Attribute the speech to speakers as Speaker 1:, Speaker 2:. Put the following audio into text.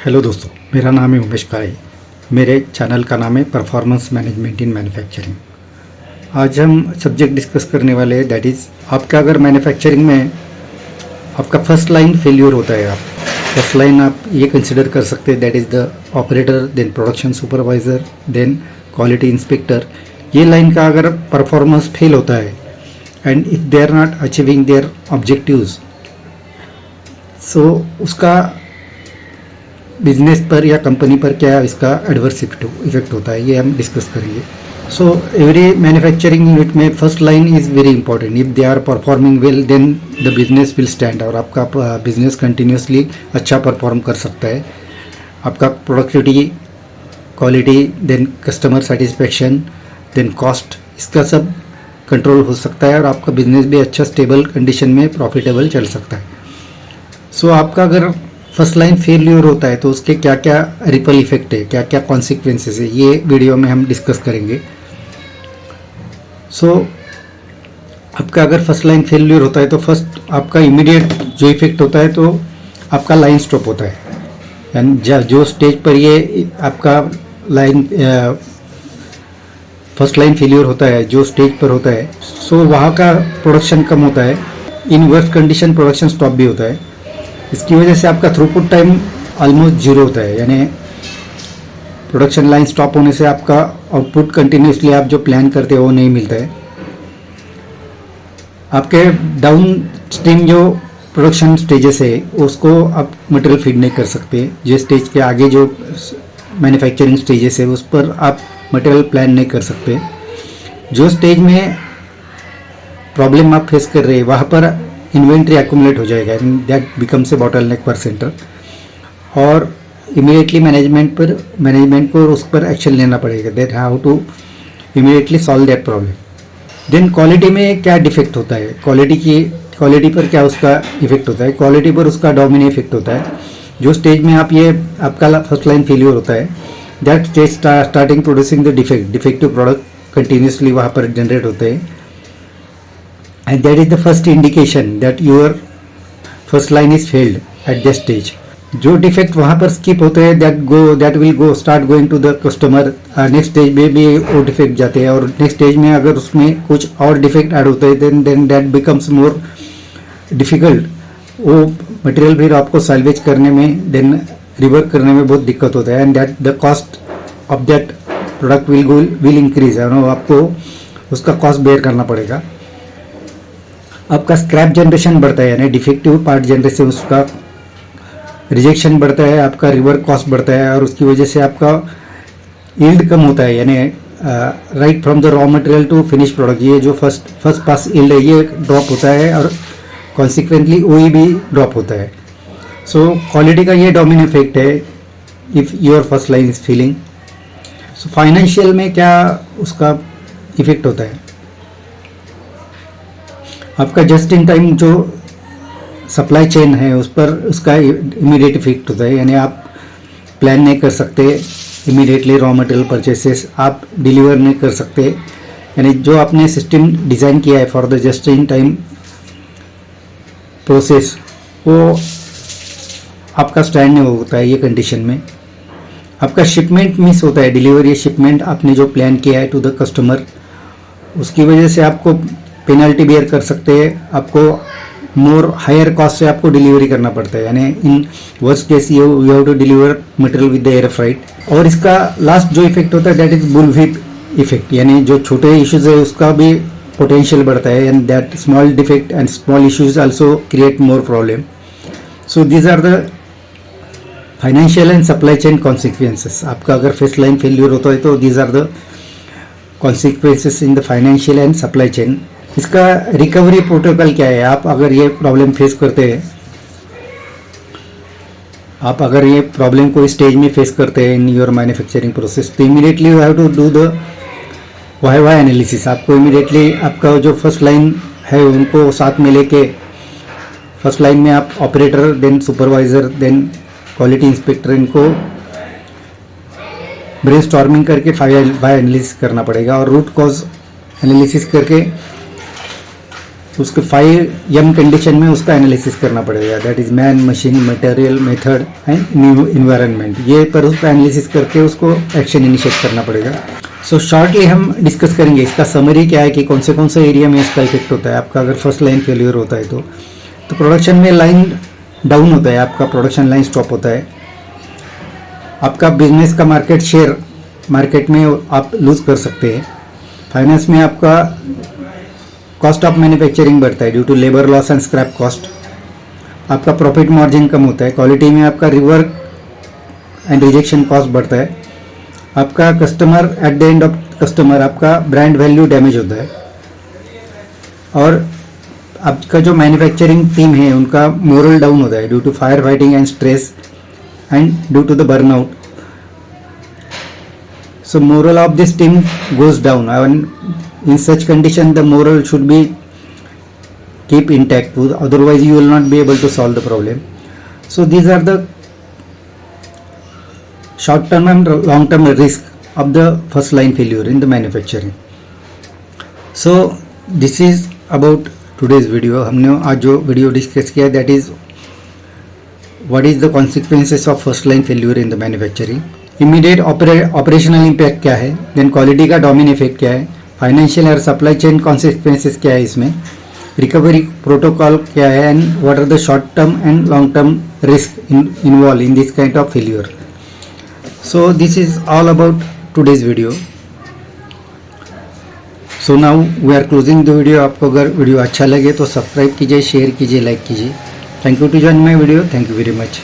Speaker 1: Hello दोस्तों, मेरा नाम है उमेश काळे। मेरे चैनल का नाम है परफॉर्मेंस मैनेजमेंट इन मैन्युफैक्चरिंग। आज हम सब्जेक्ट डिस्कस करने वाले हैं, दैट इज़ आपका अगर मैन्युफैक्चरिंग में आपका फर्स्ट लाइन फेल्यूर होता है, आप फर्स्ट लाइन आप ये कंसिडर कर सकते हैं, that is the operator, then production supervisor, then quality inspector. ये लाइन का अगर परफॉर्मेंस फेल होता है and if they are not achieving their objectives, so उसका बिजनेस पर या कंपनी पर क्या इसका एडवर्स इफेक्ट होता है, ये हम डिस्कस करेंगे। सो एवरी मैन्युफैक्चरिंग यूनिट में first line is very important. If they are performing well then the business will stand, और आपका बिजनेस कंटिन्यूसली अच्छा परफॉर्म कर सकता है। आपका productivity, quality, then customer satisfaction, then cost, इसका सब कंट्रोल हो सकता है और आपका बिजनेस भी अच्छा स्टेबल कंडीशन में प्रॉफिटेबल चल सकता है। सो आपका अगर फर्स्ट लाइन फेलियर होता है तो उसके क्या क्या रिपल इफेक्ट है, क्या क्या कॉन्सिक्वेंसेस है, ये वीडियो में हम डिस्कस करेंगे। सो आपका अगर फर्स्ट लाइन फेलियर होता है तो फर्स्ट आपका इमीडिएट जो इफेक्ट होता है तो आपका लाइन स्टॉप होता है। एंड जो स्टेज पर ये आपका लाइन फर्स्ट लाइन फेलियर होता है, जो स्टेज पर होता है, सो वहाँ का प्रोडक्शन कम होता है। In worst condition production stop भी होता है। इसकी वजह से आपका थ्रूपुट टाइम ऑलमोस्ट जीरो होता है, यानी प्रोडक्शन लाइन स्टॉप होने से आपका आउटपुट कंटिन्यूसली आप जो प्लान करते हो वो नहीं मिलता है। आपके डाउन स्ट्रीम जो प्रोडक्शन स्टेजेस है उसको आप मटेरियल फीड नहीं कर सकते। जो स्टेज के आगे जो मैन्युफैक्चरिंग स्टेजेस है उस पर आप मटेरियल प्लान नहीं कर सकते। जो स्टेज में प्रॉब्लम आप फेस कर रहे हैं वहाँ पर इन्वेंट्री एक्यूमुलेट हो जाएगा and that becomes a bottleneck पर सेंटर, और इमीडिएटली मैनेजमेंट को उस पर एक्शन लेना पड़ेगा, that how to immediately solve that problem. Then quality में क्या डिफेक्ट होता है, क्वालिटी पर क्या उसका इफेक्ट होता है, क्वालिटी पर उसका डोमिनेट इफेक्ट होता है। जो स्टेज में आप ये आपका फर्स्ट लाइन फेलियर होता है, that stage starting producing the defective product continuously वहाँ पर जनरेट होते हैं, and that is the first indication that your first line is failed at that stage. जो डिफेक्ट वहाँ पर स्किप होते हैं that will go start going to the customer, next stage में भी वो डिफेक्ट जाते हैं, और नेक्स्ट स्टेज में अगर उसमें कुछ और डिफेक्ट ऐड होते हैं then that becomes more difficult। वो मटेरियल फिर आपको सैल्वेज करने में, देन रिवर्क करने में बहुत दिक्कत होता है, and that the cost of that product will increase, आपको उसका कॉस्ट बेयर करना पड़ेगा। आपका स्क्रैप जनरेशन बढ़ता है, यानी डिफेक्टिव पार्ट जनरेशन, उसका रिजेक्शन बढ़ता है, आपका रिवर्क कॉस्ट बढ़ता है, और उसकी वजह से आपका यील्ड कम होता है, यानी right from the raw material to finish product, ये जो फर्स्ट पास यील्ड है ये ड्रॉप होता है, और कॉन्सिक्वेंटली ओई भी ड्रॉप होता है। सो क्वालिटी का ये डोमिनेट इफेक्ट है if your first line is failing. So financial में क्या उसका इफेक्ट होता है, आपका जस्ट इन टाइम जो सप्लाई चेन है उस पर उसका इमीडिएट इफेक्ट होता है, यानी आप प्लान नहीं कर सकते इमीडिएटली रॉ मटेरियल परचेसेस, आप डिलीवर नहीं कर सकते, यानी जो आपने सिस्टम डिज़ाइन किया है for the just in time process वो आपका स्टैंड नहीं होता है। ये कंडीशन में आपका शिपमेंट मिस होता है, डिलीवरी शिपमेंट आपने जो प्लान किया है टू द कस्टमर, उसकी वजह से आपको पेनल्टी बेयर कर सकते हैं, आपको मोर हायर कॉस्ट से आपको डिलीवरी करना पड़ता है, यानी in worst case you have to deliver material with the air freight. और इसका लास्ट जो इफेक्ट होता है दैट इज बुलव्हिप इफेक्ट, यानी जो छोटे इश्यूज है उसका भी पोटेंशियल बढ़ता है, and that small defect and small issues also create more problem. So these are the financial and supply chain consequences. आपका अगर फर्स्ट लाइन फेल्यूर होता है तो these are the consequences in the financial and supply chain. इसका recovery protocol क्या है, आप अगर ये प्रॉब्लम फेस करते हैं, आप अगर ये प्रॉब्लम को स्टेज में फेस करते हैं इन योर मैन्युफैक्चरिंग प्रोसेस, तो immediately you have to do the why analysis. आपको इमीडिएटली आपका जो फर्स्ट लाइन है उनको साथ में लेके, फर्स्ट लाइन में आप operator, then supervisor, then quality inspector, इनको ब्रेनस्टॉर्मिंग करके वाई एनालिसिस करना पड़ेगा, और रूट कॉज एनालिसिस करके उसके 5M कंडीशन में उसका एनालिसिस करना पड़ेगा, that is man, machine, material, method and new environment. ये पर उसका एनालिसिस करके उसको एक्शन इनिशिएट करना पड़ेगा। सो शॉर्टली हम डिस्कस करेंगे इसका समरी क्या है कि कौन से एरिया में इसका इफेक्ट होता है आपका अगर फर्स्ट लाइन फेलियर होता है तो प्रोडक्शन में लाइन डाउन होता है, आपका प्रोडक्शन लाइन स्टॉप होता है, आपका बिजनेस का मार्केट शेयर मार्केट में आप लूज कर सकते हैं, फाइनेंस में आपका कॉस्ट ऑफ मैन्युफैक्चरिंग बढ़ता है due to labour loss and scrap cost, आपका प्रॉफिट मार्जिन कम होता है, क्वालिटी में आपका रिवर्क एंड रिजेक्शन कॉस्ट बढ़ता है, आपका customer at the end of customer आपका ब्रांड वैल्यू डैमेज होता है, और आपका जो मैन्युफैक्चरिंग टीम है उनका मोरल डाउन होता है due to fire fighting and stress and due to the burnout. So moral of this team goes down, and in such condition the moral should be keep intact, otherwise you will not be able to solve the problem. So these are the short term and long term risk of the first line failure in the manufacturing. So this is about today's video. हमने आज जो video discuss किया that is what is the consequences of first line failure in the manufacturing. Immediate operational impact क्या है, then quality का domain effect क्या है, financial और सप्लाई चेन कॉन्सिक्वेंसेस क्या है इसमें, रिकवरी प्रोटोकॉल क्या है, and what are the short term and long term risk involve in this kind of failure. So this is all about today's video. So now we are closing the video. आपको अगर video अच्छा लगे तो subscribe कीजिए, share कीजिए, like कीजिए. Thank you to join my video. Thank you very much.